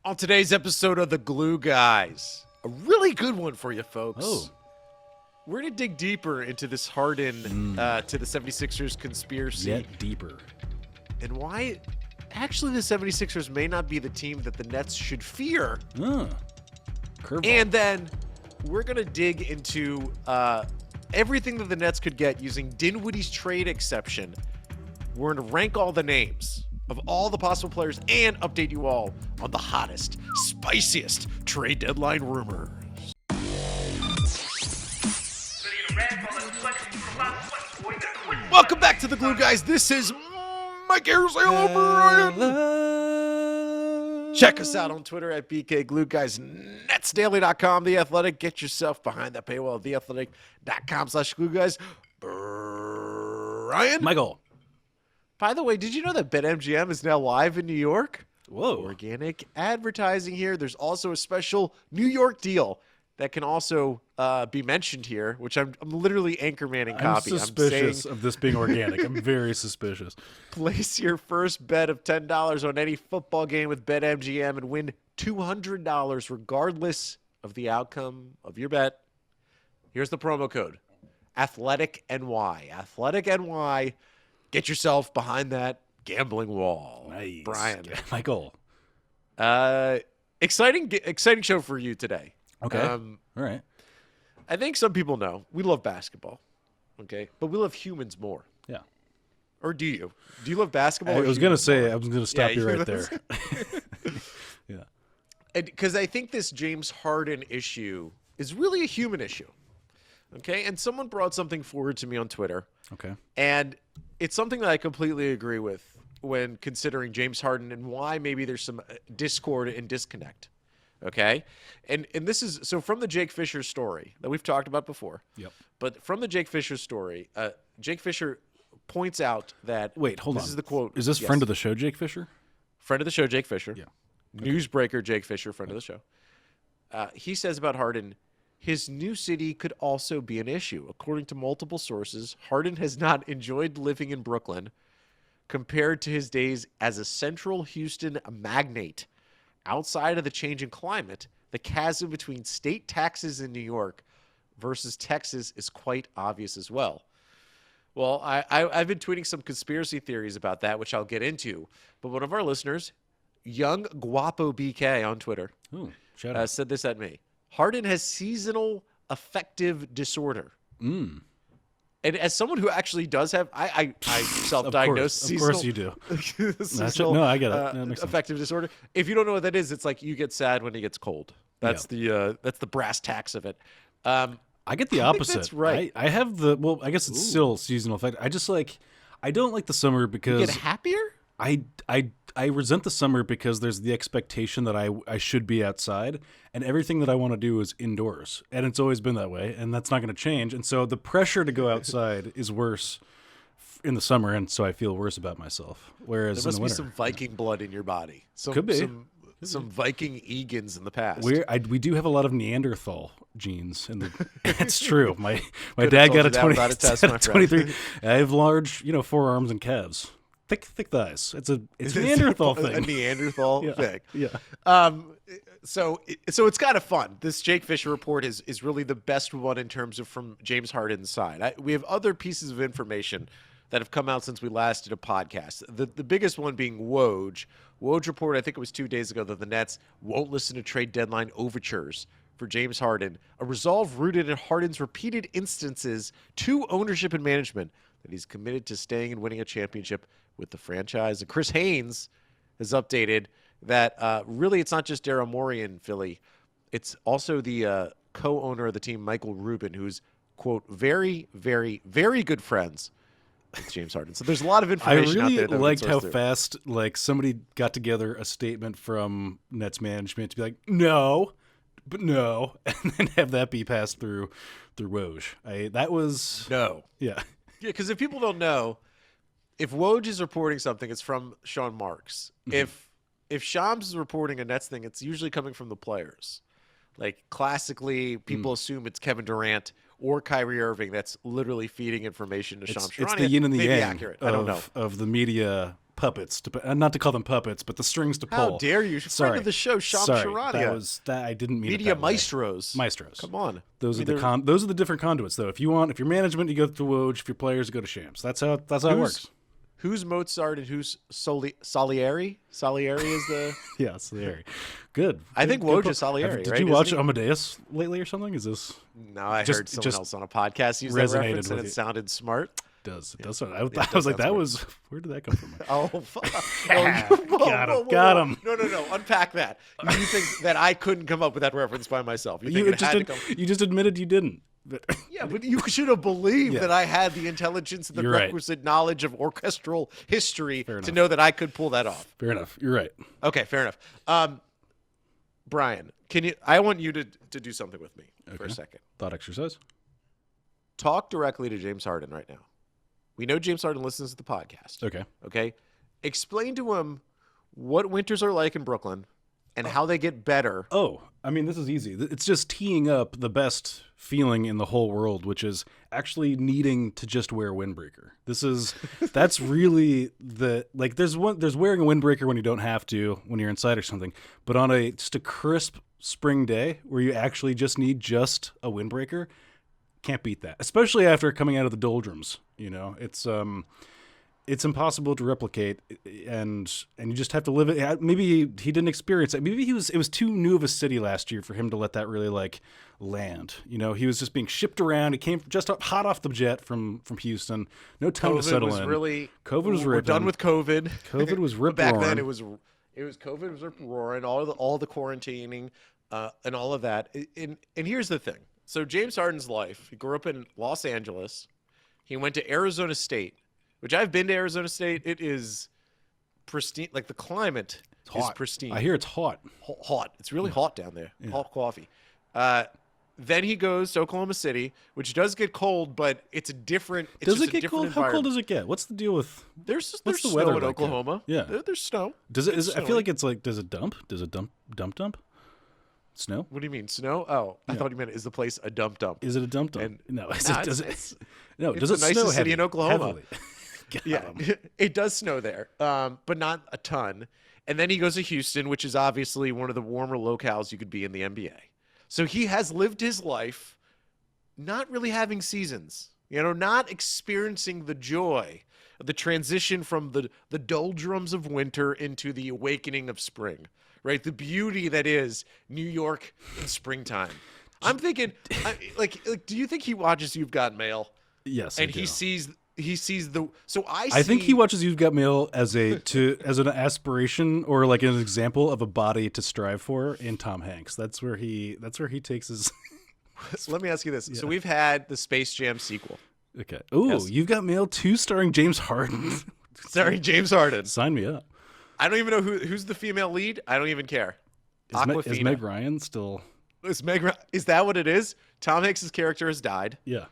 On today's episode of the Glue Guys, a really good one for you folks. Oh. We're going to dig deeper into this Harden to the 76ers conspiracy. Yet deeper. And why actually the 76ers may not be the team that the Nets should fear. Curveball. And then we're going to dig into everything that the Nets could get using Dinwiddie's trade exception. We're going to rank all the names of all the possible players and update you all on the hottest, spiciest trade deadline rumors. Welcome back to the Glue Guys. This is Mike Arizona Brian. Check us out on Twitter at BKGlueGuys, Netsdaily.com, The Athletic. Get yourself behind that paywall at theathletic.com/GlueGuys. Brian? Michael. By the way, did you know that BetMGM is now live in New York? Whoa. Organic advertising here. There's also a special New York deal that can also be mentioned here, which I'm literally anchormanning copy. I'm suspicious of this being organic. I'm very suspicious. Place your first bet of $10 on any football game with BetMGM and win $200 regardless of the outcome of your bet. Here's the promo code. AthleticNY. AthleticNY. Get yourself behind that gambling wall. Nice. Brian. Michael. Exciting show for you today. Okay. All right. I think some people know we love basketball, okay? But we love humans more. Yeah. Or do you? Do you love basketball? I was going to say, I was going to stop you right there. Yeah. Because I think this James Harden issue is really a human issue, okay? And someone brought something forward to me on Twitter. Okay. And it's something that I completely agree with when considering James Harden and why maybe there's some discord and disconnect. Okay. And this is so from the Jake Fisher story that we've talked about before. Yep. But from the Jake Fisher story, Jake Fisher points out that. Wait, hold on. This is the quote. Is this friend of the show, Jake Fisher? Friend of the show, Jake Fisher. Yeah. Newsbreaker, Jake Fisher, friend of the show. He says about Harden, his new city could also be an issue. According to multiple sources, Harden has not enjoyed living in Brooklyn compared to his days as a central Houston magnate. Outside of the change in climate, the chasm between state taxes in New York versus Texas is quite obvious as well. Well, I've been tweeting some conspiracy theories about that, which I'll get into. But one of our listeners, Young Guapo BK on Twitter, shout out. said this at me. Harden has seasonal affective disorder. And as someone who actually does have, I self-diagnose seasonal. Of course you do. seasonal, no, I get it. Affective disorder. If you don't know what that is, it's like you get sad when it gets cold. That's the brass tacks of it. I get the opposite. That's right. I have I guess it's still seasonal effect. I don't like the summer because you get happier? I resent the summer because there's the expectation that I should be outside, and everything that I want to do is indoors. And it's always been that way, and that's not going to change. And so the pressure to go outside is worse in the summer, and so I feel worse about myself. Whereas there must in the be winter, some Viking blood in your body. Could be. Some Viking Egans in the past. We do have a lot of Neanderthal genes. It's true. My dad got a 23. I have large, forearms and calves. Thick thighs. It's a Neanderthal thing. A Neanderthal thing. Yeah. So it's kind of fun. This Jake Fisher report is really the best one in terms of from James Harden's side. We have other pieces of information that have come out since we last did a podcast. The biggest one being Woj. Woj reported, I think it was 2 days ago, that the Nets won't listen to trade deadline overtures for James Harden, a resolve rooted in Harden's repeated instances to ownership and management that he's committed to staying and winning a championship with the franchise. And Chris Haynes has updated that really it's not just Daryl Morey in Philly. It's also the co-owner of the team, Michael Rubin, who's, quote, very, very, very good friends with James Harden. So there's a lot of information out there. I really liked how fast somebody got together a statement from Nets management to be like, no, and then have that be passed through Woj. That was... No. Yeah. Yeah, because if people don't know, if Woj is reporting something, it's from Sean Marks. Mm-hmm. If Shams is reporting a Nets thing, it's usually coming from the players. Like, classically, people assume it's Kevin Durant or Kyrie Irving that's literally feeding information to Shams. It's the yin and the yang accurate. I don't know. of the media puppets, not to call them puppets, but the strings to pull. How dare you? Sorry. Friend of the show, Sham Sorry, Sharania. I didn't mean Media it that way. maestros. Maestros. Come on. Those I are mean, those are the different conduits, though. If you're management, you go to Woj. If you're players, you go to Shams. That's how it works. Who's Mozart and who's Salieri? Salieri is the... Yeah, Salieri. Good. I think Woj is Salieri, Did right? you watch Amadeus lately or something? Is this... No, I heard someone else on a podcast use that resonated reference, and with it you. sounded smart. It does. I was like, that was... Where did that come from? Oh, fuck. Got him. No. Unpack that. You think that I couldn't come up with that reference by myself? You think it had to come... You just admitted you didn't. Yeah, but you should have believed that I had the intelligence and the requisite knowledge of orchestral history to know that I could pull that off. Fair enough. You're right. Okay, fair enough. Brian, I want you to do something with me for a second. Thought exercise. Talk directly to James Harden right now. We know James Harden listens to the podcast. Okay. Explain to him what winters are like in Brooklyn and how they get better. Oh, I mean, this is easy. It's just teeing up the best feeling in the whole world, which is actually needing to just wear a windbreaker. That's really there's wearing a windbreaker when you don't have to, when you're inside or something, but on just a crisp spring day where you actually just need just a windbreaker, can't beat that. Especially after coming out of the doldrums, it's impossible to replicate, and you just have to live it. Maybe he didn't experience it. Maybe it was too new of a city last year for him to let that really land. He was just being shipped around. He came just hot off the jet from Houston. No time to settle in. COVID was ripping. We're done with COVID. COVID was rip Back roaring. then it was COVID was rip roaring. All the quarantining and all of that. And here's the thing. So James Harden's life. He grew up in Los Angeles. He went to Arizona State. Which I've been to Arizona State. It is pristine. Like the climate is pristine. I hear it's hot. Hot. It's really hot down there. Yeah. Hot coffee. Then he goes to Oklahoma City, which does get cold, but it's a different. Does it get cold? How cold does it get? What's the deal with? There's the snow weather in Oklahoma. Yeah, there's snow. Does it? I feel like it's like. Does it dump? Does it dump? Snow? What do you mean snow? Oh, I thought you meant is the place a dump? Is it a dump? No, does it the snow nicest city in Oklahoma? Heavily? Yeah, it does snow there, but not a ton. And then he goes to Houston, which is obviously one of the warmer locales you could be in the NBA. So he has lived his life not really having seasons, not experiencing the joy of the transition from the doldrums of winter into the awakening of spring, right? The beauty that is New York in springtime. I'm thinking, do you think he watches You've Got Mail? Yes, and he sees the. So I think he watches You've Got Mail as an aspiration or like an example of a body to strive for in Tom Hanks. That's where he takes his. Let me ask you this. Yeah. So we've had the Space Jam sequel. Okay. Ooh, yes. You've Got Mail 2 starring James Harden. Starring James Harden. Sign me up. I don't even know who's the female lead. I don't even care. Is Meg Ryan still? Is that what it is? Tom Hanks' character has died. Yeah.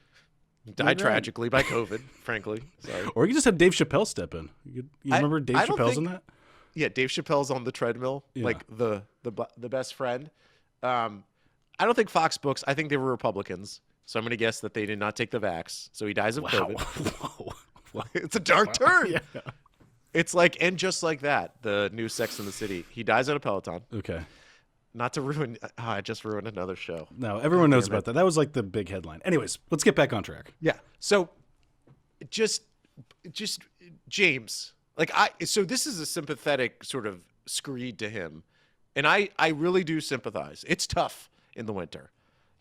Died tragically by COVID, frankly. Sorry. Or you could just have Dave Chappelle step in. You remember Dave Chappelle's in that? Yeah, Dave Chappelle's on the treadmill, like the best friend. I don't think Fox Books. I think they were Republicans, so I'm going to guess that they did not take the vax. So he dies of COVID. Whoa. It's a dark turn. Yeah. It's like, and just like that, the new Sex and the City. He dies on a Peloton. Okay. Not to ruin. I just ruined another show. No, everyone knows about that. That was like the big headline. Anyways, let's get back on track. Yeah. So, just James. So this is a sympathetic sort of screed to him, and I really do sympathize. It's tough in the winter.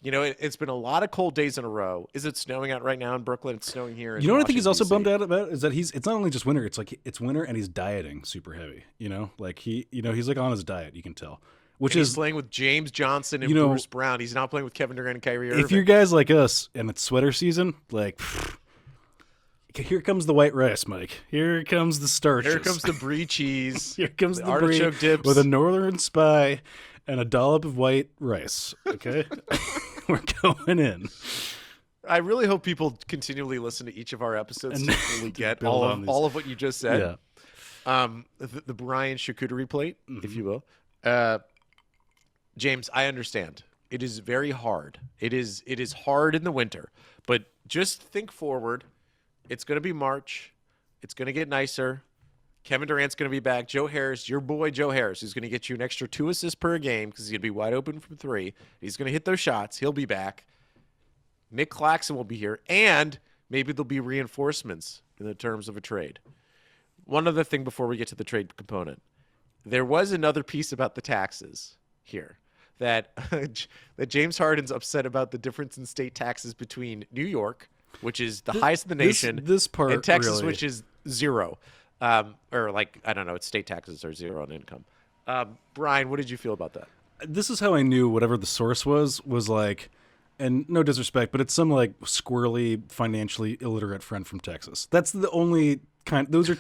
It's been a lot of cold days in a row. Is it snowing out right now in Brooklyn? It's snowing here. You know what I think he's also bummed out about is that it's not only just winter. It's like it's winter and he's dieting super heavy. He's like on his diet. You can tell. He's playing with James Johnson and Bruce Brown. He's not playing with Kevin Durant and Kyrie Irving. If you're guys like us and it's sweater season, here comes the white rice, Mike. Here comes the starches. Here comes the brie cheese. Here comes the artichoke dips with a northern spy and a dollop of white rice. Okay, we're going in. I really hope people continually listen to each of our episodes to fully get all of what you just said. Yeah. The Brian charcuterie plate, if you will. James, I understand. It is very hard. It is hard in the winter, but just think forward. It's going to be March. It's going to get nicer. Kevin Durant's going to be back. Joe Harris, your boy Joe Harris, who's going to get you an extra 2 assists per game because he's going to be wide open from 3. He's going to hit those shots. He'll be back. Nick Claxton will be here, and maybe there'll be reinforcements in the terms of a trade. One other thing before we get to the trade component. There was another piece about the taxes here that that James Harden's upset about the difference in state taxes between New York, which is the highest in the nation, this part and Texas, really... which is 0. Or like, I don't know, it's state taxes are 0 on income. Brian, what did you feel about that? This is how I knew whatever the source was like, and no disrespect, but it's some like squirrely, financially illiterate friend from Texas. That's the only kind. Those are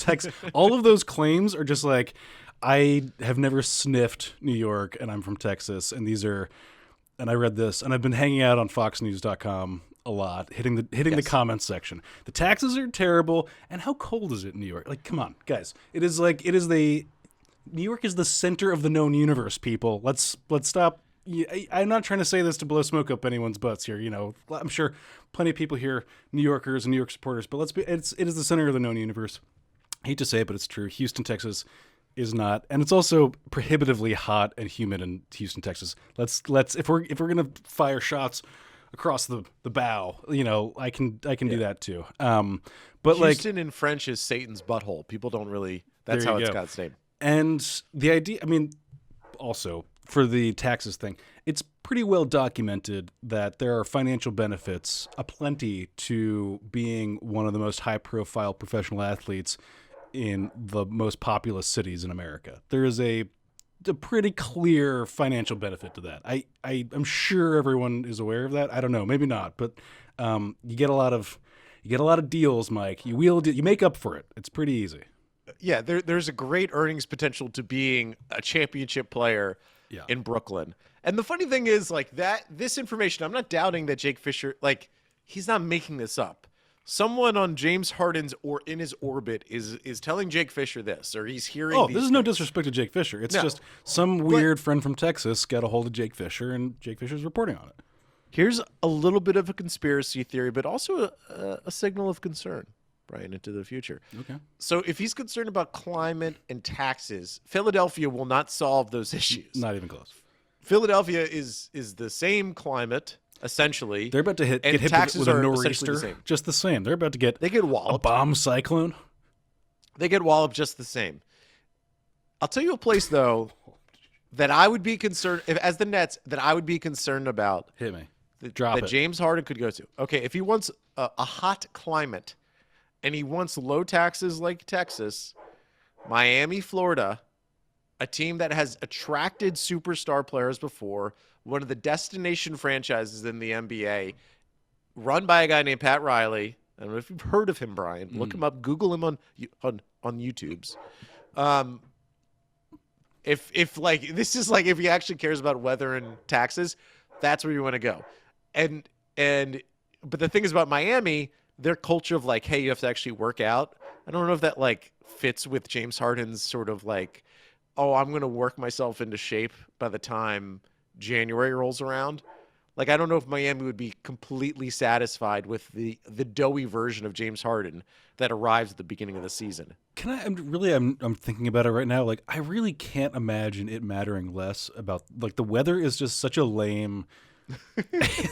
all of those claims are just like, I have never sniffed New York and I'm from Texas. And these are, and I read this and I've been hanging out on foxnews.com a lot, hitting the comments section. The taxes are terrible. And how cold is it in New York? Like, come on, guys. New York is the center of the known universe, people. Let's stop. I'm not trying to say this to blow smoke up anyone's butts here. You know, I'm sure plenty of people here, New Yorkers and New York supporters, but it is the center of the known universe. I hate to say it, but it's true. Houston, Texas is not, and it's also prohibitively hot and humid in Houston, Texas. Let's if we're gonna fire shots across the bow, you know, I can do that too. But Houston in French is Satan's butthole. People don't really. That's how it's got its name. And the idea, I mean, also for the taxes thing, it's pretty well documented that there are financial benefits aplenty to being one of the most high-profile professional athletes in the most populous cities in America. There is a pretty clear financial benefit to that. I'm sure everyone is aware of that. I don't know, maybe not, but you get a lot of deals, Mike. You make up for it. It's pretty easy. Yeah, there's a great earnings potential to being a championship player in Brooklyn. And the funny thing is, like, this information, I'm not doubting that Jake Fisher, like, he's not making this up. Someone on James Harden's or in his orbit is telling Jake Fisher this, or he's hearing. Oh, this is no disrespect to Jake Fisher. It's just some weird friend from Texas got a hold of Jake Fisher, and Jake Fisher's reporting on it. Here's a little bit of a conspiracy theory, but also a signal of concern, Brian, into the future. Okay. So if he's concerned about climate and taxes, Philadelphia will not solve those issues. Not even close. Philadelphia is the same climate. Essentially, they're about to get hit with a nor'easter. Just the same. They're about to get walloped. A bomb cyclone. They get walloped just the same. I'll tell you a place though that I would be concerned as the Nets that I would be concerned about. Hit me. That James Harden could go to. Okay, if he wants a hot climate and he wants low taxes like Texas, Miami, Florida, a team that has attracted superstar players before, one of the destination franchises in the NBA, run by a guy named Pat Riley. I don't know if you've heard of him, Brian. Look him up. Google him on YouTube's. If like this is like if he actually cares about weather and taxes, that's where you want to go. But the thing is about Miami, their culture of like, hey, you have to actually work out. I don't know if that like fits with James Harden's sort of like, oh, I'm going to work myself into shape by the time January rolls around. Like, I don't know if Miami would be completely satisfied with the doughy version of James Harden that arrives at the beginning of the season. I'm thinking about it right now. Like, I really can't imagine it mattering less about, like, the weather is just such a lame.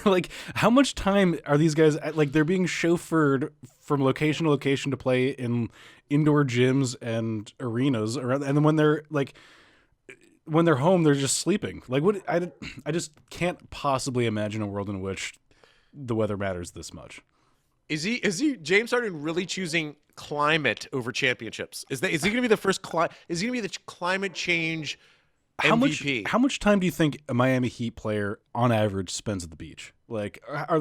Like, how much time are these guys, like, they're being chauffeured from location to location to play in indoor gyms and arenas around, and then when they're home, they're just sleeping. Like, what? I just can't possibly imagine a world in which the weather matters this much. Is he James Harden really choosing climate over championships? Is he going to be the first? Is he going to be the climate change MVP? How much time do you think a Miami Heat player on average spends at the beach? Like, are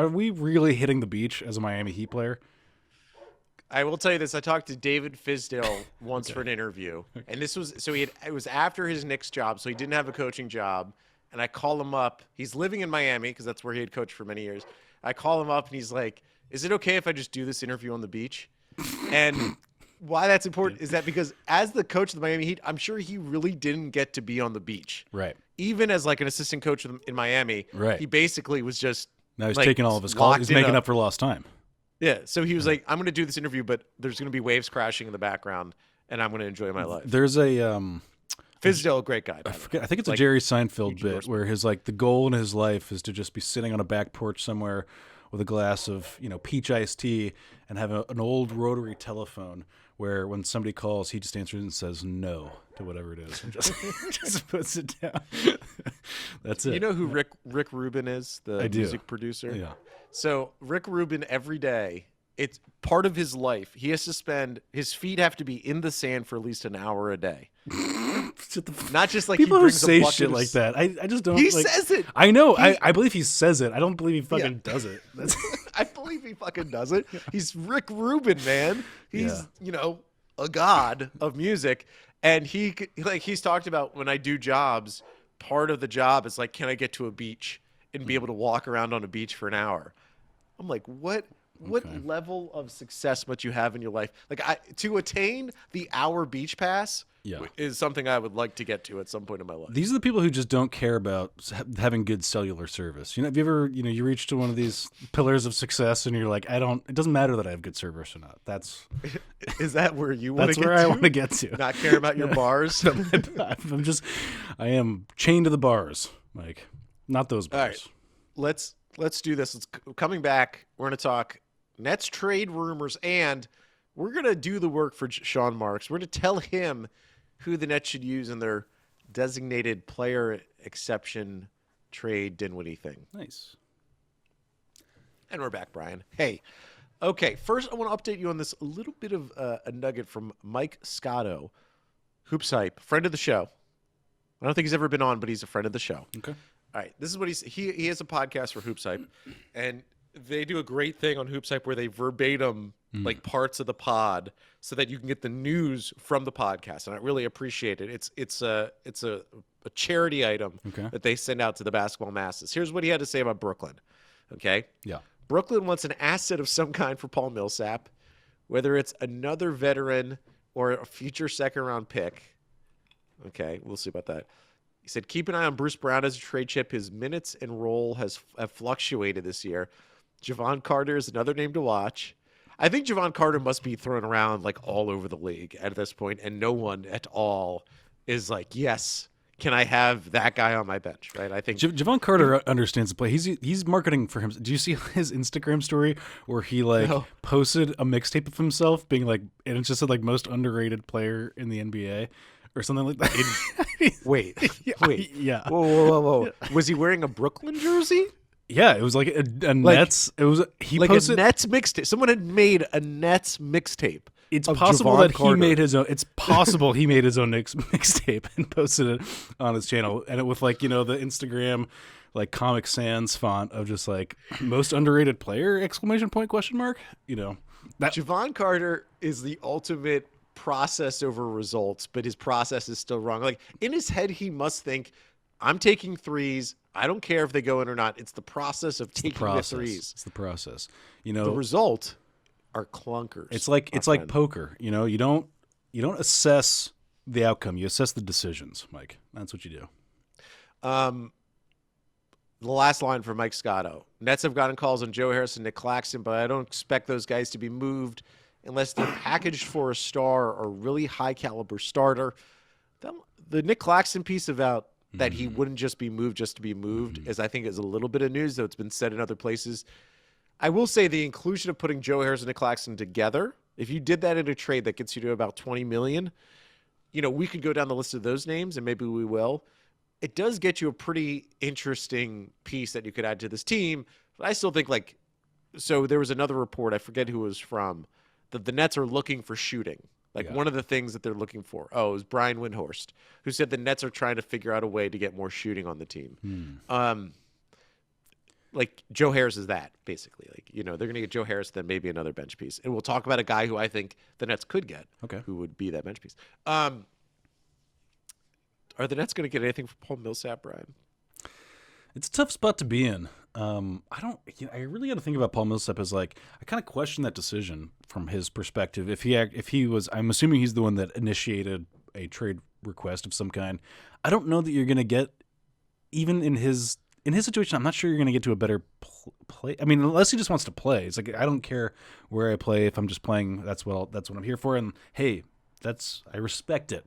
we really hitting the beach as a Miami Heat player? I will tell you this. I talked to David Fizdale once for an interview, and this was it was after his Knicks job, so he didn't have a coaching job. And I call him up. He's living in Miami because that's where he had coached for many years. I call him up, and he's like, "Is it okay if I just do this interview on the beach?" And why that's important is that because as the coach of the Miami Heat, I'm sure he really didn't get to be on the beach. Right. Even as like an assistant coach in Miami, right. He basically was just now he's taking all of his calls. He's making up for lost time. Yeah, so he was like, I'm going to do this interview, but there's going to be waves crashing in the background, and I'm going to enjoy my life. There's a Fizdale, a great guy. I forget. I think it's a Jerry Seinfeld bit where his the goal in his life is to just be sitting on a back porch somewhere with a glass of peach iced tea and have an old rotary telephone where when somebody calls, he just answers and says no to whatever it is and just puts it down. That's it. You know who Rick Rubin is, the music producer? Yeah. So Rick Rubin, every day, it's part of his life. He has to his feet have to be in the sand for at least an hour a day. Not just like people he who brings say a bucket shit of like that. I just don't. He says it. I know. I believe he says it. I don't believe he fucking does it. I believe he fucking does it. He's Rick Rubin, man. He's a god of music, and he's talked about when I do jobs. Part of the job is like, can I get to a beach and be able to walk around on a beach for an hour? I'm like, what level of success must you have in your life? Like, to attain the hour beach pass is something I would like to get to at some point in my life. These are the people who just don't care about having good cellular service. Have you ever, you reach to one of these pillars of success and you're like, it doesn't matter that I have good service or not. Is that where you want to get to? That's where I want to get to. Not care about your bars? I am chained to the bars, Mike. Not those bars. All right. Let's do this. Coming back, we're going to talk Nets trade rumors, and we're going to do the work for Sean Marks. We're going to tell him who the Nets should use in their designated player exception trade Dinwiddie thing. Nice. And we're back, Brian. Hey. Okay, first I want to update you on this little bit of a nugget from Mike Scotto, Hoops Hype, friend of the show. I don't think he's ever been on, but he's a friend of the show. Okay. All right, this is what he has a podcast for Hoops Hype, and they do a great thing on Hoops Hype where they verbatim like parts of the pod so that you can get the news from the podcast, and I really appreciate it. It's a charity item that they send out to the basketball masses. Here's what he had to say about Brooklyn. Okay? Yeah. Brooklyn wants an asset of some kind for Paul Millsap, whether it's another veteran or a future second-round pick. Okay, we'll see about that. He said, keep an eye on Bruce Brown as a trade chip. His minutes and role have fluctuated this year. Javon Carter is another name to watch. I think Javon Carter must be thrown around like all over the league at this point, and no one at all is like, yes, can I have that guy on my bench, right? I think Javon Carter understands the play. He's marketing for him. Do you see his Instagram story where he posted a mixtape of himself being like, and it just said like most underrated player in the NBA or something like that? Wait. Yeah. Whoa. Was he wearing a Brooklyn jersey? Yeah, it was like a Nets. It was posted a Nets mixtape. Someone had made a Nets mixtape. It's possible that he made his own. It's possible he made his own mixtape and posted it on his channel, and it with the Instagram Comic Sans font of just like most underrated player ! Question mark. That Javon Carter is the ultimate process over results, but his process is still wrong. Like in his head, he must think, I'm taking threes. I don't care if they go in or not. It's the process of taking the threes. It's the process. The result are clunkers. It's like poker. You don't assess the outcome. You assess the decisions, Mike. That's what you do. The last line from Mike Scotto. Nets have gotten calls on Joe Harris and Nick Claxton, but I don't expect those guys to be moved unless they're packaged for a star or really high caliber starter. The Nick Claxton piece about that he wouldn't just be moved just to be moved is, I think, is a little bit of news, though it's been said in other places. I will say the inclusion of putting Joe Harris and Nick Claxton together, if you did that in a trade that gets you to about $20 million, we could go down the list of those names, and maybe we will. It does get you a pretty interesting piece that you could add to this team. But I still think, so there was another report, I forget who it was from, that the Nets are looking for shooting. One of the things that they're looking for. Oh, it was Brian Windhorst, who said the Nets are trying to figure out a way to get more shooting on the team. Joe Harris is that, basically. They're going to get Joe Harris, then maybe another bench piece. And we'll talk about a guy who I think the Nets could get, who would be that bench piece. Are the Nets going to get anything from Paul Millsap, Brian? It's a tough spot to be in. I really got to think about Paul Millsap as I kind of question that decision from his perspective. If he was, I'm assuming he's the one that initiated a trade request of some kind. I don't know that you're going to get, even in his situation, I'm not sure you're going to get to a better play. I mean, unless he just wants to play. It's I don't care where I play. If I'm just playing, that's what I'm here for. And hey, I respect it,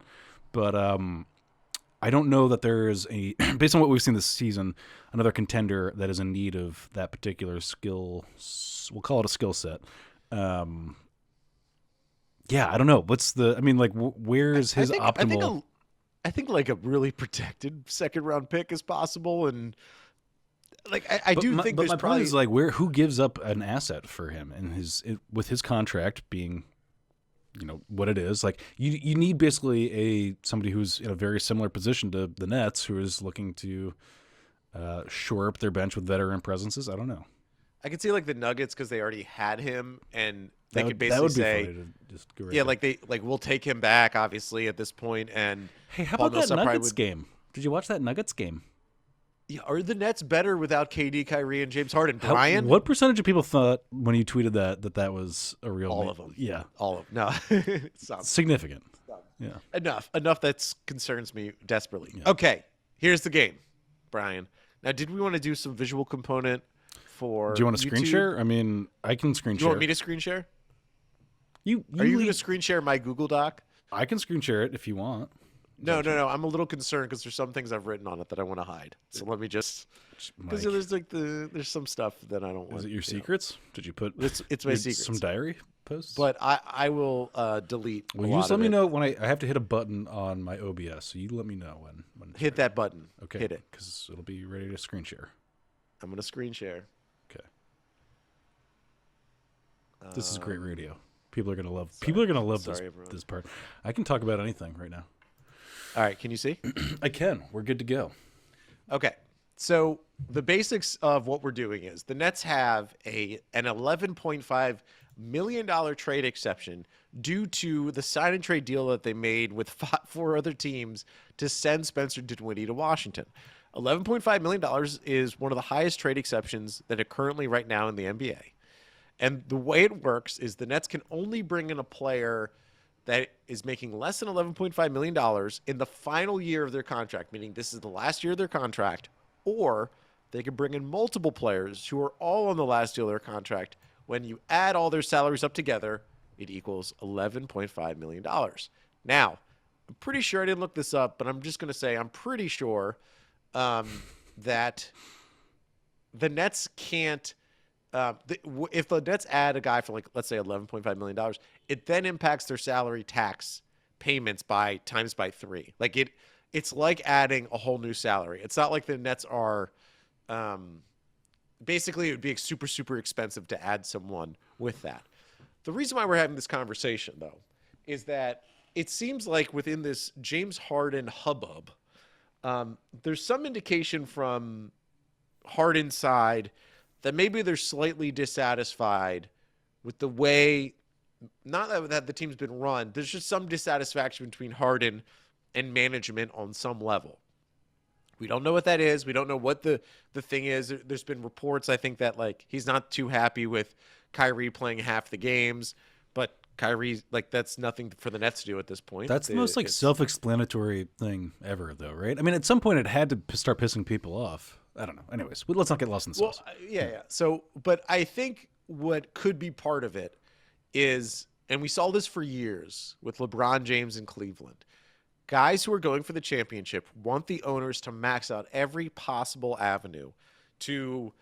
but I don't know that there is a based on what we've seen this season, another contender that is in need of that particular skill. We'll call it a skill set. Yeah, I don't know. What's the? I mean, like, where is his optimal? I think like a really protected second round pick is possible, and like I do think. But there's my probably, point is like, who gives up an asset for him and with his contract being, what it is. Like you need basically somebody who's in a very similar position to the Nets, who is looking to shore up their bench with veteran presences. I don't know. I could see like the Nuggets because they already had him, and they could That basically would be say, funny to just go right yeah, there. like we'll take him back, obviously at this point. And Hey, how Paul about that Millsap probably Nuggets game? Did you watch that Nuggets game? Yeah, are the Nets better without KD, Kyrie, and James Harden? Brian, What percentage of people thought when you tweeted that was a real? all of them. Yeah, All of them. No, some. significant. Yeah. Enough. That concerns me desperately. Yeah. Okay, here's the game, Brian. Now, did we want to do some visual component for? Do you want to screen YouTube? share? I mean, I can screen Do share. you want me to screen share? Are you leave- going to screen share my Google Doc? I can screen share it if you want. No. I'm a little concerned because there's some things I've written on it that I want to hide. So let me just because Mike, there's some stuff that I don't want. is it your secrets? Did you put? It's my secrets. Some diary posts. But I will delete. Well, a you lot just let of me it. know when I have to hit a button on my OBS. So you let me know when it's Hit that button. Okay. Hit it. Because it'll be ready to screen share. I'm gonna screen share. Okay. This is great radio. People are gonna love. People are gonna love Sorry, everyone. this part. I can talk about anything right now. All right. Can you see? I can. We're good to go. Okay. So the basics of what we're doing is the Nets have an $11.5 million trade exception due to the sign and trade deal that they made with four other teams to send Spencer Dinwiddie to Washington. $11.5 million is one of the highest trade exceptions that are currently right now in the NBA. And the way it works is the Nets can only bring in a player that is making less than $11.5 million in the final year of their contract, meaning this is the last year of their contract, or they can bring in multiple players who are all on the last year of their contract. When you add all their salaries up together, it equals $11.5 million. Now, I'm pretty sure I didn't look this up, but I'm just going to say I'm pretty sure that the Nets can't if the Nets add a guy for, like, let's say $11.5 million, it then impacts their salary tax payments by 3. Like it's like adding a whole new salary. It's not like the Nets are basically it would be super, super expensive to add someone with that. The reason why we're having this conversation, though, is that it seems like within this James Harden hubbub, there's some indication from Harden's side that maybe they're slightly dissatisfied with the way, not that the team's been run, there's just some dissatisfaction between Harden and management on some level. We don't know what that is. We don't know what the thing is. There's been reports, I think, that like he's not too happy with Kyrie playing half the games, but Kyrie, like, that's nothing for the Nets to do at this point. That's the most self-explanatory thing ever, though, right? I mean, at some point it had to start pissing people off. I don't know. Anyways, let's not get lost in the sauce. Well, yeah. So, but I think what could be part of it is, and we saw this for years with LeBron James in Cleveland, guys who are going for the championship want the owners to max out every possible avenue to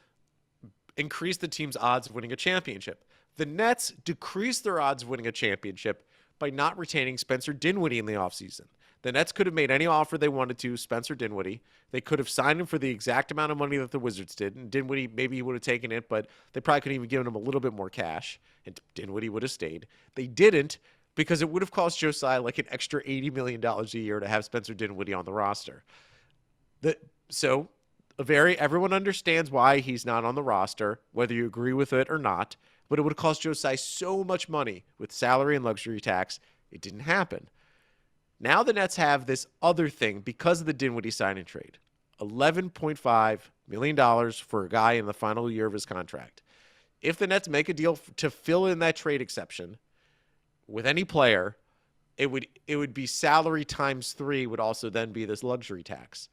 increase the team's odds of winning a championship. The Nets decreased their odds of winning a championship by not retaining Spencer Dinwiddie in the offseason. The Nets could have made any offer they wanted to Spencer Dinwiddie. They could have signed him for the exact amount of money that the Wizards did. And Dinwiddie, maybe he would have taken it, but they probably could have even given him a little bit more cash, and Dinwiddie would have stayed. They didn't because it would have cost Josiah like an extra $80 million a year to have Spencer Dinwiddie on the roster. Everyone understands why he's not on the roster, whether you agree with it or not, but it would have cost Josiah so much money with salary and luxury tax. It didn't happen. Now the Nets have this other thing because of the Dinwiddie sign and trade. $11.5 million for a guy in the final year of his contract. If the Nets make a deal to fill in that trade exception with any player, it would be salary times 3 would also then be this luxury tax.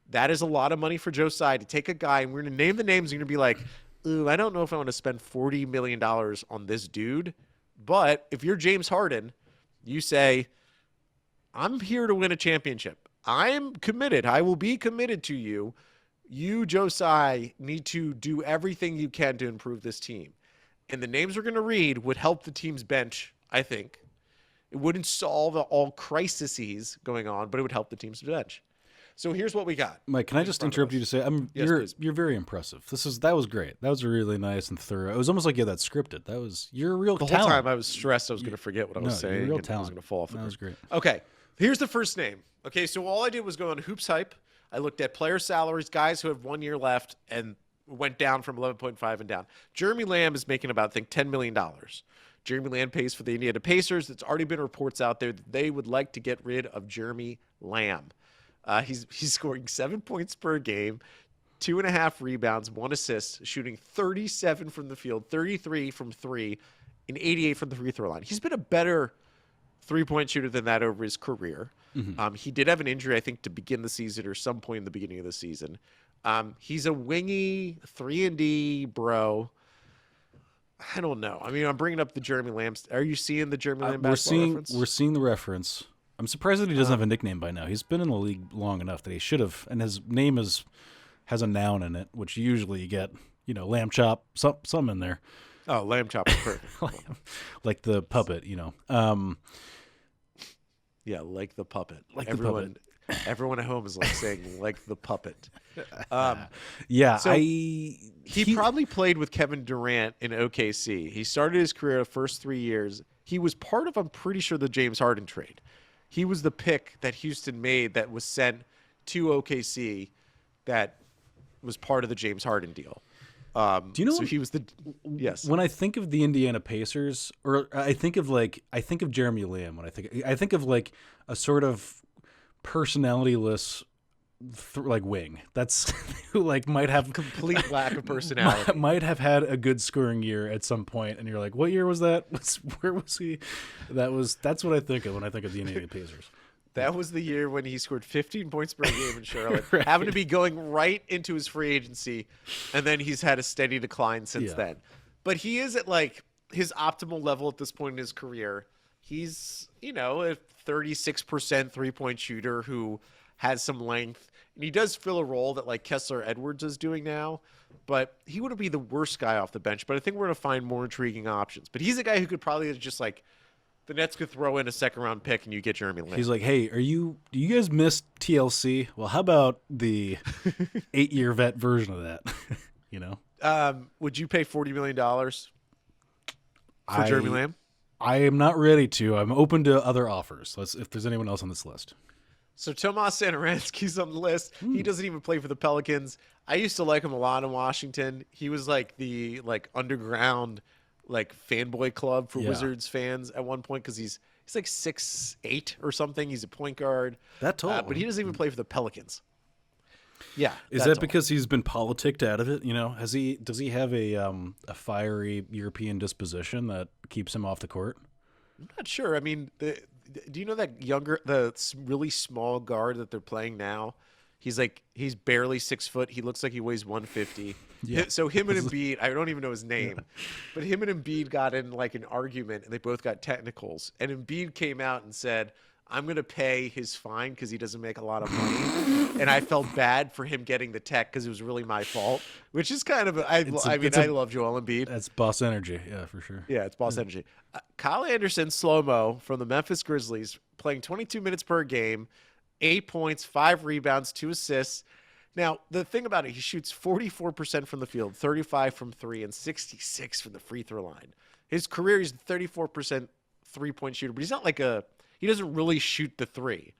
That is a lot of money for Joe Tsai to take a guy, and we're going to name the names. You're going to be like, ooh, I don't know if I want to spend $40 million on this dude. But if you're James Harden, You say, I'm here to win a championship. I'm committed. I will be committed to you. You, Joe Tsai, need to do everything you can to improve this team. And the names we're going to read would help the team's bench, I think. It wouldn't solve all crises going on, but it would help the team's bench. So here's what we got. Mike, can I just interrupt you to say, you're very impressive. That was great. That was really nice and thorough. It was almost like you had that scripted. You're a real talent. The whole time I was stressed I was going to forget what I was saying. You're a real and talent. I was going to fall off. That was great. Okay, here's the first name. Okay, so all I did was go on Hoops Hype. I looked at player salaries, guys who have 1 year left, and went down from 11.5 and down. Jeremy Lamb is making about, I think, $10 million. Jeremy Lamb pays for the Indiana Pacers. It's already been reports out there that they would like to get rid of Jeremy Lamb. He's scoring 7 points per game, 2.5 rebounds, 1 assist, shooting 37 from the field, 33 from 3, and 88 from the free throw line. He's been a better three-point shooter than that over his career. Mm-hmm. He did have an injury, I think, to begin the season or some point in the beginning of the season. He's a wingy 3-and-D bro. I don't know. I mean, I'm bringing up the Jeremy Lamb. Are you seeing the Jeremy Lamb basketball reference? We're seeing the reference. I'm surprised that he doesn't have a nickname by now. He's been in the league long enough that he should have, and his name has a noun in it, which usually you get, lamb chop, some in there. Oh, lamb chop is perfect. Like the puppet, Yeah, like the puppet. Like everyone at home is like saying like the puppet. Yeah, so he probably played with Kevin Durant in OKC. He started his career the first 3 years. He was part of, I'm pretty sure, the James Harden trade. He was the pick that Houston made that was sent to OKC that was part of the James Harden deal. Do you know? So he was yes. When I think of the Indiana Pacers, or I think of Jeremy Lamb. When I think of like a sort of personality-less wing. That's who might have complete lack of personality. Might have had a good scoring year at some point, and you're like, what year was that? Where was he? That's what I think of when I think of the Indiana Pacers. That was the year when he scored 15 points per game in Charlotte, Right. having to be going right into his free agency, and then he's had a steady decline since then. But he is at his optimal level at this point in his career. He's, a 36% three-point shooter who has some length, and he does fill a role that Kessler Edwards is doing now, but he wouldn't be the worst guy off the bench. But I think we're going to find more intriguing options. But he's a guy who could probably just the Nets could throw in a second-round pick and you get Jeremy Lamb. He's like, hey, do you guys miss TLC? Well, how about the 8-year vet version of that? Would you pay $40 million for Jeremy Lamb? I am not ready to. I'm open to other offers. If there's anyone else on this list. So Tomas Satoransky's on the list. He doesn't even play for the Pelicans. I used to like him a lot in Washington. He was the underground fanboy club for Wizards fans at one point because he's 6'8" or something. He's a point guard. That tall. But he doesn't even play for the Pelicans. Yeah. Is that because he's been politicked out of it? Does he have a fiery European disposition that keeps him off the court? I'm not sure. I mean, do you know the really small guard that they're playing now? He's barely 6 foot. He looks like he weighs 150. Yeah. So him and Embiid, I don't even know his name, but him and Embiid got in an argument, and they both got technicals. And Embiid came out and said, I'm going to pay his fine because he doesn't make a lot of money. And I felt bad for him getting the tech because it was really my fault, which is kind of, I love Joel Embiid. That's boss energy. Yeah, for sure. Yeah, it's boss energy. Kyle Anderson, slow-mo from the Memphis Grizzlies, playing 22 minutes per game, 8 points, 5 rebounds, 2 assists. Now, the thing about it, he shoots 44% from the field, 35 from 3, and 66 from the free throw line. His career, he's a 34% three-point shooter, but he's not he doesn't really shoot the three.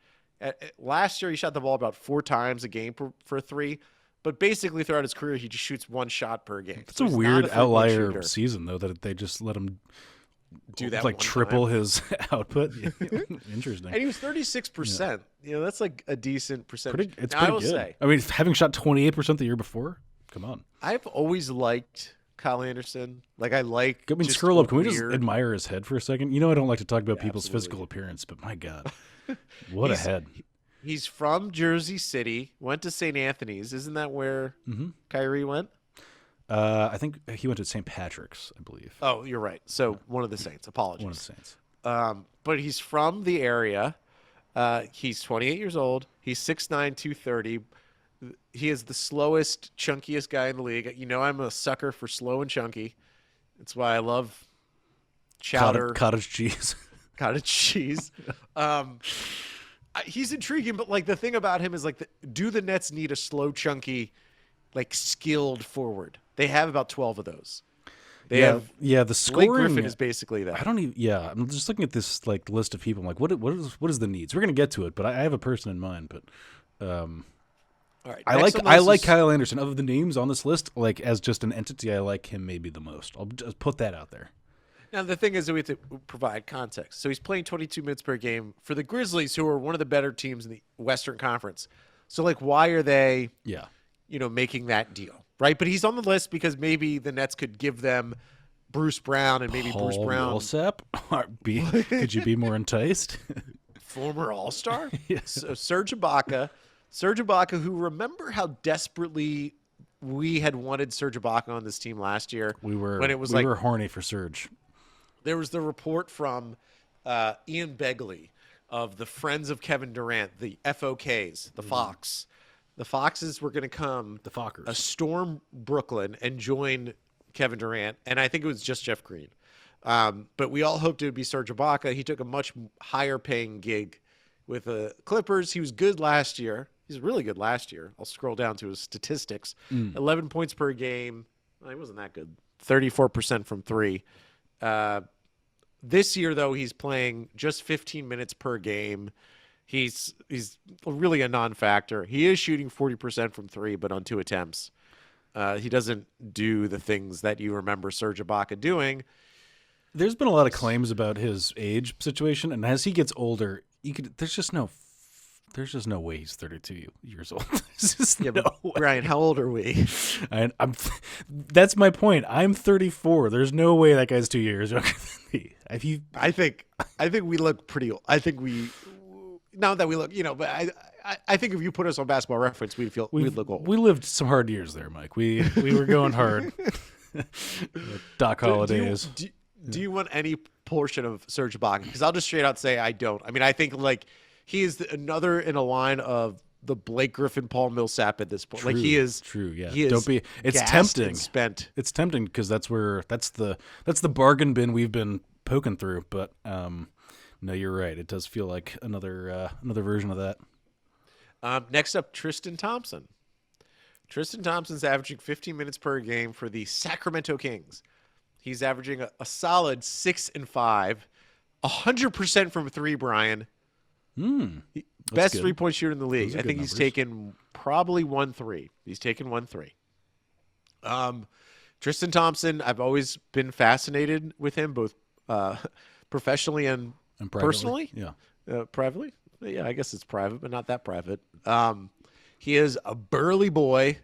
Last year, he shot the ball about 4 times a game for a three, but basically throughout his career, he just shoots 1 shot per game. It's a weird outlier season, though, that they just let him do that triple his output. Interesting. And he was 36%. That's a decent percentage. It's pretty good. Say, I mean, having shot 28% the year before, come on. I've always liked Kyle Anderson. Scroll up. Can we just admire his head for a second? I don't like to talk about people's physical appearance, but my God, what a head. He's from Jersey City, went to St. Anthony's. Isn't that where Kyrie went? I think he went to St. Patrick's, I believe. Oh, you're right. So one of the Saints. Apologies. One of the Saints. But he's from the area. He's 28 years old. He's 6'9", 230. He is the slowest, chunkiest guy in the league. You know I'm a sucker for slow and chunky. That's why I love chowder, cottage cheese. cottage cheese. He's intriguing, but like the thing about him is like, do the Nets need a slow, chunky, like skilled forward? They have about 12 of those. They have the scoring. Blake Griffin is basically that. I don't even. Yeah, I'm just looking at this like list of people. I'm like, what is the needs? We're gonna get to it, but I have a person in mind. But All right, I like Kyle Anderson. Of the names on this list, like as just an entity, I like him maybe the most. I'll just put that out there. Now, the thing is that we have to provide context. So he's playing 22 minutes per game for the Grizzlies, who are one of the better teams in the Western Conference. So, like, why are they, making that deal, right? But he's on the list because maybe the Nets could give them Bruce Brown, and maybe Paul Bruce Brown. Millsap? Could you be more enticed? Former All-Star? Yeah. So Serge Ibaka, who remember how desperately we had wanted Serge Ibaka on this team last year? We were horny for Serge. There was the report from Ian Begley of the Friends of Kevin Durant, the FOKs, the Fox. The Foxes were going to come, The Fockers. storm Brooklyn and join Kevin Durant, and I think it was just Jeff Green. But we all hoped it would be Serge Ibaka. He took a much higher-paying gig with the Clippers. He was good last year. He's really good last year. I'll scroll down to his statistics. 11 points per game. Well, he wasn't that good. 34% from three. This year, though, he's playing just 15 minutes per game. He's really a non-factor. He is shooting 40% from three, but on 2 attempts. He doesn't do the things that you remember Serge Ibaka doing. There's been a lot of claims about his age situation, and as he gets older, there's just no way he's 32 years old. Ryan, how old are we? That's my point. I'm 34. There's no way that guy's 2 years younger than me. I think we look pretty old. I think we, not that we look, but I think if you put us on Basketball Reference, we'd look old. We lived some hard years there, Mike. We were going hard. Doc Holidays. Do you want any portion of Serge Ibaka? Because I'll just straight out say I don't. I mean, I think like he is another in a line of the Blake Griffin, Paul Millsap at this point. True, like he is true. Yeah, he is don't be. It's gassed tempting. and spent. It's tempting because that's the bargain bin we've been poking through. But no, you're right. It does feel like another version of that. Next up, Tristan Thompson. Tristan Thompson's averaging 15 minutes per game for the Sacramento Kings. He's averaging a solid 6 and 5, 100% from three. Brian, best 3-point shooter in the league. I think he's taken probably 1 3. He's taken 1 3. Tristan Thompson, I've always been fascinated with him, both professionally and personally. Yeah, privately. Yeah, I guess it's private, but not that private. He is a burly boy.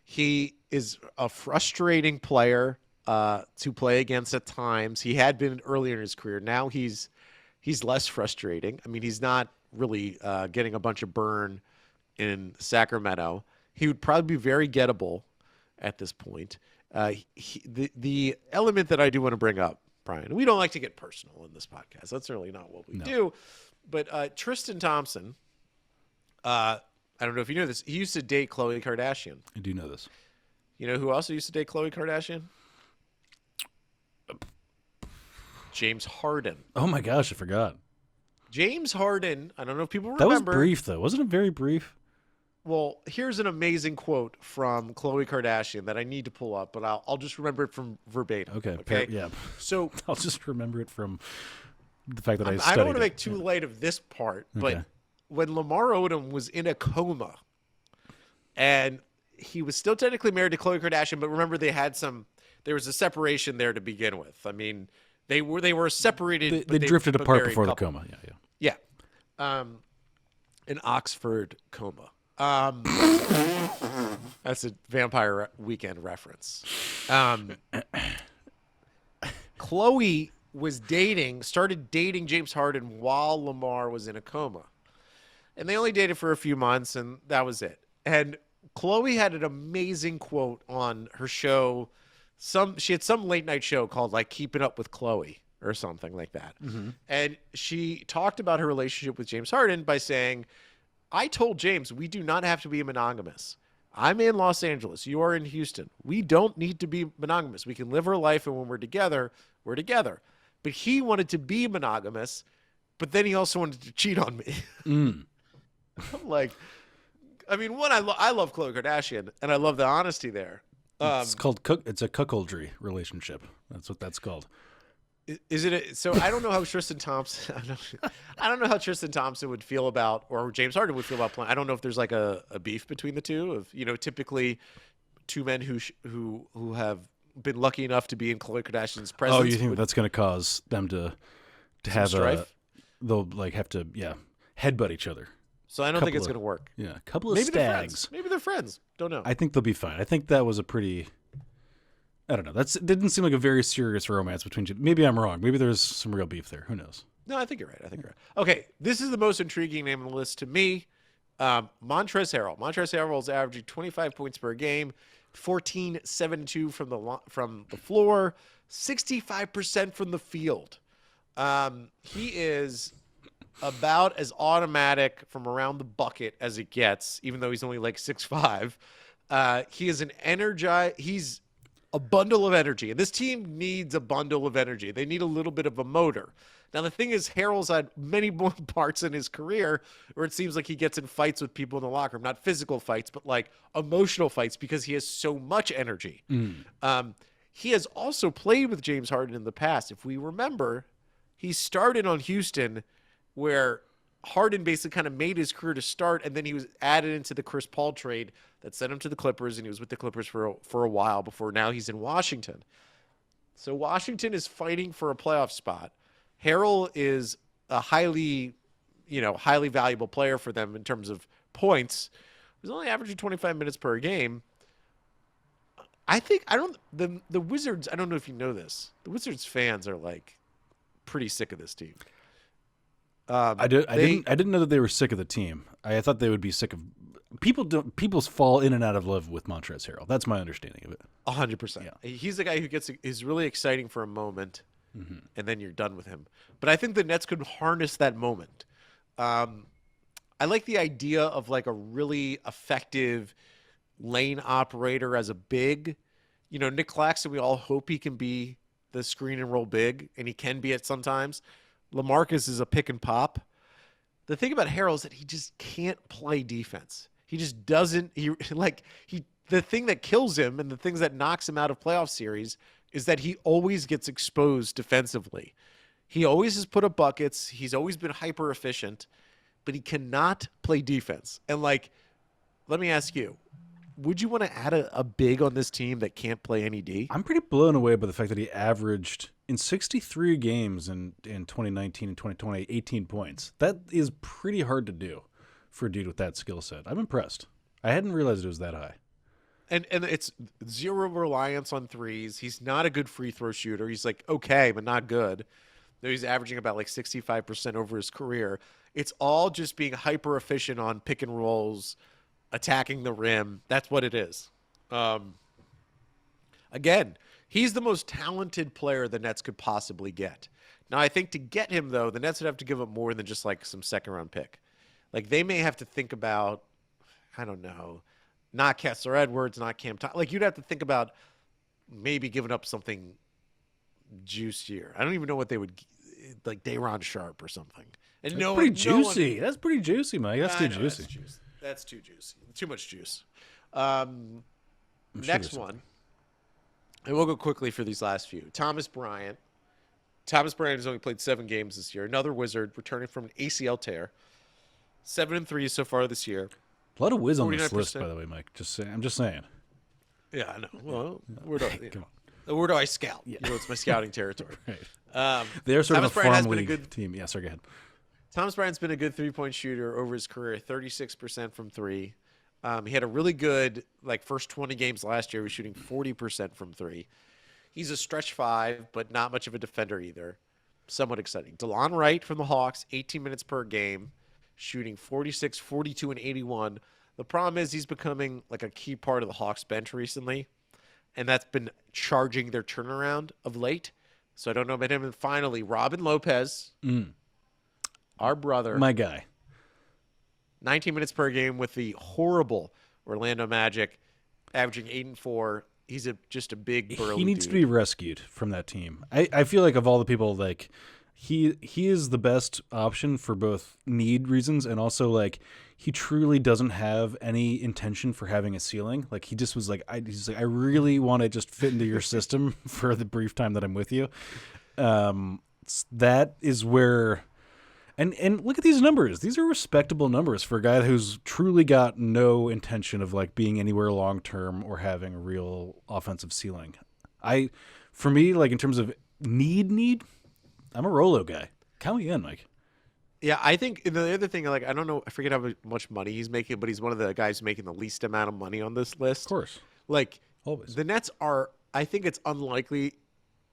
He is a frustrating player to play against at times. He had been earlier in his career. Now he's less frustrating. I mean, he's not really getting a bunch of burn in Sacramento. He would probably be very gettable at this point. The element that I do want to bring up, Brian, we don't like to get personal in this podcast. That's really not what we do. But Tristan Thompson, I don't know if you know this, he used to date Khloe Kardashian. I do know this. You know who also used to date Khloe Kardashian? James Harden. Oh my gosh, I forgot. James Harden, I don't know if people remember. That was brief, though. Wasn't it very brief? Well, here's an amazing quote from Khloe Kardashian that I need to pull up, but I'll just remember it from verbatim. Okay. Yeah. So I'll just remember it from the fact that I studied I don't want to it. make too light of this part, but Okay. when Lamar Odom was in a coma, and he was still technically married to Khloe Kardashian, but remember there was a separation there to begin with. I mean, they were separated. They drifted but apart married before the couple. coma. Yeah. Yeah. An Oxford coma. That's a Vampire Weekend reference. Khloe started dating James Harden while Lamar was in a coma. And they only dated for a few months, and that was it. And Khloe had an amazing quote on her show. She had some late night show called like Keeping Up with Khloe or something like that. And she talked about her relationship with James Harden by saying, I told James, we do not have to be monogamous. I'm in Los Angeles. You are in Houston. We don't need to be monogamous. We can live our life, and when we're together, we're together. But he wanted to be monogamous, but then he also wanted to cheat on me. I'm like, I mean, one, I love Khloe Kardashian, and I love the honesty there. It's called it's a cuckoldry relationship. That's what that's called. Is it so? I don't know how Tristan Thompson. I don't know how Tristan Thompson would feel about, or James Harden would feel about playing. I don't know if there's like a beef between the two. Of typically two men who have been lucky enough to be in Khloe Kardashian's presence. Oh, you think that's going to cause them to have strife? They'll like have to headbutt each other. So I don't think it's going to work. Yeah, a couple of Maybe stags. they're friends. Maybe they're friends. Don't know. I think they'll be fine. I think that was a pretty. I don't know. It didn't seem like a very serious romance between you. Maybe I'm wrong. Maybe there's some real beef there. Who knows? No, I think you're right. Okay, this is the most intriguing name on the list to me. Montrezl Harrell. Montrezl Harrell is averaging 25 points per game, 14, 7, 2 from the floor, 65% from the field. He is about as automatic from around the bucket as it gets, even though he's only like 6'5". He is he's a bundle of energy, and this team needs a bundle of energy. They need a little bit of a motor. Now, the thing is, Harrell's had many more parts in his career where it seems like he gets in fights with people in the locker room, not physical fights, but like emotional fights because he has so much energy. He has also played with James Harden in the past. If we remember, he started on Houston where Harden basically kind of made his career to start, and then he was added into the Chris Paul trade that sent him to the Clippers, and he was with the Clippers for a while before now he's in Washington. So Washington is fighting for a playoff spot. Harrell is a highly valuable player for them in terms of points. He's only averaging 25 minutes per game. The Wizards, I don't know if you know this. The Wizards fans are like pretty sick of this team. I didn't know that they were sick of the team. I thought they would be sick of people fall in and out of love with Montrezl Harrell. That's my understanding of it. 100%. Yeah. He's the guy who is really exciting for a moment, and then you're done with him. But I think the Nets could harness that moment. I like the idea of like a really effective lane operator as a big. Nick Claxton, we all hope he can be the screen and roll big, and he can be it sometimes. LaMarcus is a pick and pop. The thing about Harrell is that he just can't play defense. He just doesn't. The thing that kills him and the things that knocks him out of playoff series is that he always gets exposed defensively. He always has put up buckets. He's always been hyper efficient, but he cannot play defense. And let me ask you, would you want to add a big on this team that can't play any D? I'm pretty blown away by the fact that he averaged in 63 games in 2019 and 2020 18 points. That is pretty hard to do for a dude with that skill set. I'm impressed. I hadn't realized it was that high. And it's zero reliance on threes. He's not a good free throw shooter. He's like okay, but not good. He's averaging about 65% over his career. It's all just being hyper efficient on pick and rolls, attacking the rim. That's what it is. Again, he's the most talented player the Nets could possibly get. Now, I think to get him, though, the Nets would have to give up more than just some second-round pick. They may have to think about, I don't know, not Kessler Edwards, not Cam Thomas. You'd have to think about maybe giving up something juicier. I don't even know what they would, Day'Ron Sharp or something. And That's pretty juicy. That's pretty juicy, Mike. That's too juicy. That's too juicy. Too much juice. Next one. And we'll go quickly for these last few. Thomas Bryant. Thomas Bryant has only played 7 games this year. Another Wizard returning from an ACL tear. 7-3 so far this year. A lot of whiz on this list, by the way, Mike. I'm just saying. Yeah, I know. Well, where do I scout? Yeah. It's my scouting territory. Right. They're sort Thomas of a Bryant farm has been league a good team. Yeah, sorry, go ahead. Thomas Bryant's been a good three-point shooter over his career, 36% from three. He had a really good first 20 games last year. He was shooting 40% from three. He's a stretch 5, but not much of a defender either. Somewhat exciting. DeLon Wright from the Hawks, 18 minutes per game, shooting 46, 42, and 81. The problem is he's becoming a key part of the Hawks bench recently, and that's been charging their turnaround of late. So I don't know about him. And finally, Robin Lopez, our brother, My guy. 19 minutes per game with the horrible Orlando Magic, averaging 8 and 4. He's just a big burly He needs dude. to be rescued from that team. I feel like of all the people, like he is the best option for both need reasons and also like he truly doesn't have any intention for having a ceiling. Like he just was like he's like I really want to just fit into your system for the brief time that I'm with you. That is where. And look at these numbers. These are respectable numbers for a guy who's truly got no intention of like being anywhere long term or having a real offensive ceiling. For me, like in terms of need, I'm a Rolo guy. Count me in, Mike. Yeah, I think the other thing, like, I don't know, I forget how much money he's making, but he's one of the guys making the least amount of money on this list. Of course. Like, Always. the Nets are, I think it's unlikely.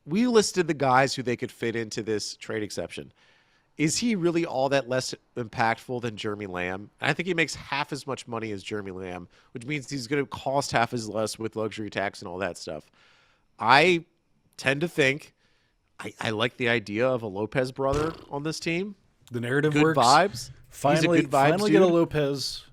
We listed the guys who they could fit into this trade exception. Is he really all that less impactful than Jeremy Lamb? I think he makes half as much money as Jeremy Lamb, which means he's going to cost half as less with luxury tax and all that stuff. I tend to think I like the idea of a Lopez brother on this team. The narrative Good works. vibes. He's a good vibes finally dude. get a Lopez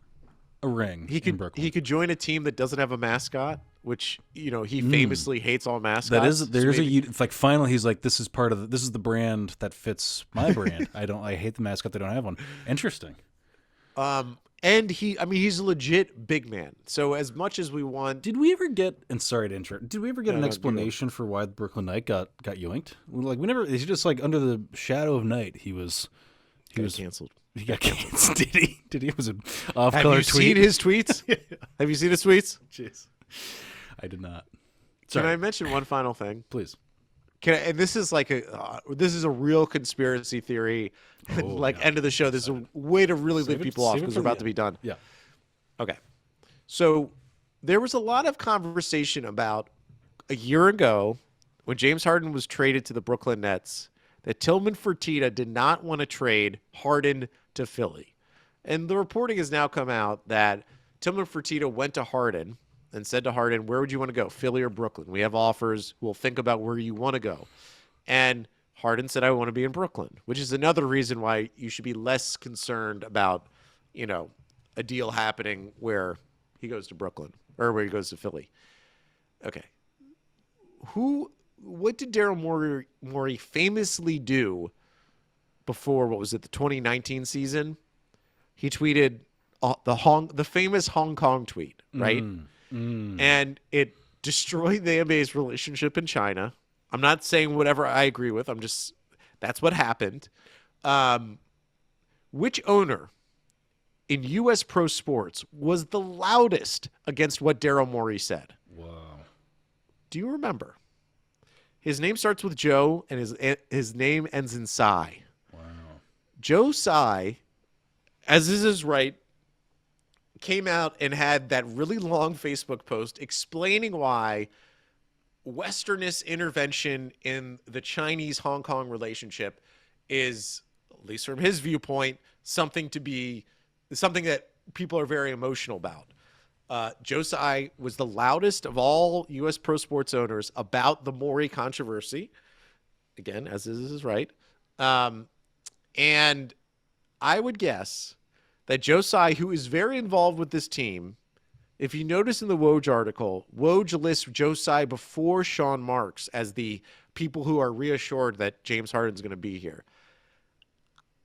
a ring He in could Brooklyn. he could join a team that doesn't have a mascot, which he famously hates all mascots. That is, So there's maybe- it's like finally he's like, this is the brand that fits my brand. I hate the mascot. They don't have one. Interesting. and he's a legit big man. So as much as we want, Did we ever get? And sorry to interrupt. Did we ever get No, an no, explanation for why the Brooklyn Knight got yoinked? Like we never. He's just like under the shadow of night. He was canceled. He got canceled. Did he? Did he? It was an off Have color you tweet. seen his tweets? Have you seen his tweets? Jeez, I did not. Can Sorry, I mention one final thing? please. And this is like this is a real conspiracy theory. Like yeah. end of the show. This is a way to really leave people off save it because for we're the about to be done. Yeah. Okay. So there was a lot of conversation about a year ago when James Harden was traded to the Brooklyn Nets that Tillman Fertitta did not want to trade Harden to Philly. And the reporting has now come out that Tillman Fertitta went to Harden and said to Harden, where would you want to go, Philly or Brooklyn? We have offers. We'll think about where you want to go. And Harden said, I want to be in Brooklyn, which is another reason why you should be less concerned about, a deal happening where he goes to Brooklyn or where he goes to Philly. Okay. What did Daryl Morey famously do before, what was it, the 2019 season? He tweeted the famous Hong Kong tweet, right? And it destroyed the NBA's relationship in China. I'm not saying whatever I agree with. That's what happened. Which owner in U.S. pro sports was the loudest against what Daryl Morey said? Wow. Do you remember? His name starts with Joe, and his name ends in Tsai. Wow. Joe Tsai, as is his right, came out and had that really long Facebook post explaining why Westernist intervention in the Chinese-Hong Kong relationship is, at least from his viewpoint, something that people are very emotional about. Joe Tsai was the loudest of all U.S. pro sports owners about the Morey controversy. Again, as is his right. And I would guess that Joe Tsai, who is very involved with this team, if you notice in the Woj article, Woj lists Joe Tsai before Sean Marks as the people who are reassured that James Harden's going to be here.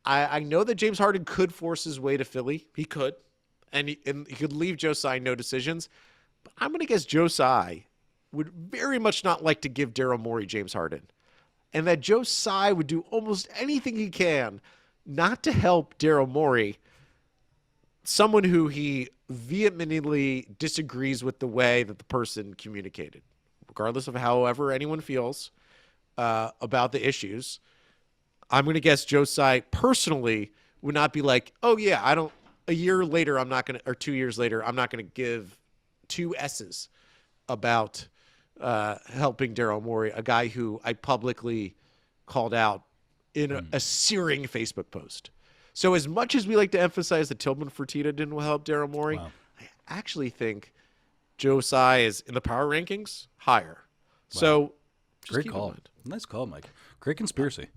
I know that James Harden could force his way to Philly. He could. And he could leave Joe Tsai no decisions. But I'm going to guess Joe Tsai would very much not like to give Daryl Morey James Harden. And that Joe Tsai would do almost anything he can not to help Daryl Morey, someone who he vehemently disagrees with the way that the person communicated, regardless of however anyone feels about the issues. I'm going to guess Joe Tsai personally would not be like, oh, yeah, a year later, I'm not going to, or 2 years later, I'm not going to give two S's about helping Daryl Morey, a guy who I publicly called out in a searing Facebook post. So as much as we like to emphasize that Tillman Fertitta didn't help Daryl Morey, Wow. I actually think Joe Tsai is in the power rankings higher. So Just Great keep in call. mind. Nice call, Mike. Great conspiracy.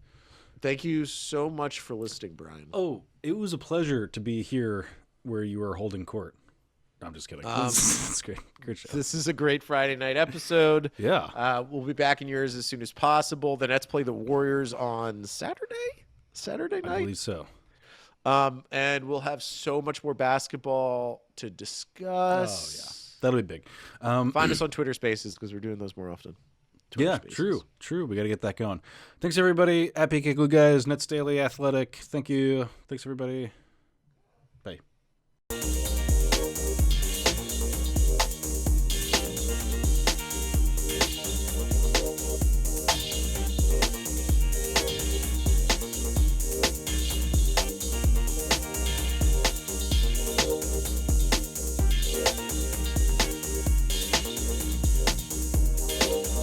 Thank you so much for listening, Brian. Oh, it was a pleasure to be here where you were holding court. No, I'm just kidding. That's great. Great show. This is a great Friday night episode. Yeah. We'll be back in yours as soon as possible. The Nets play the Warriors on Saturday I night. believe so. And we'll have so much more basketball to discuss. Oh, yeah. That'll be big. Find us on Twitter Spaces because we're doing those more often. Twitter Yeah, Spaces. true. We got to get that going. Thanks, everybody. At PK Glue Guys, Netsdaily Athletic. Thank you. Thanks, everybody.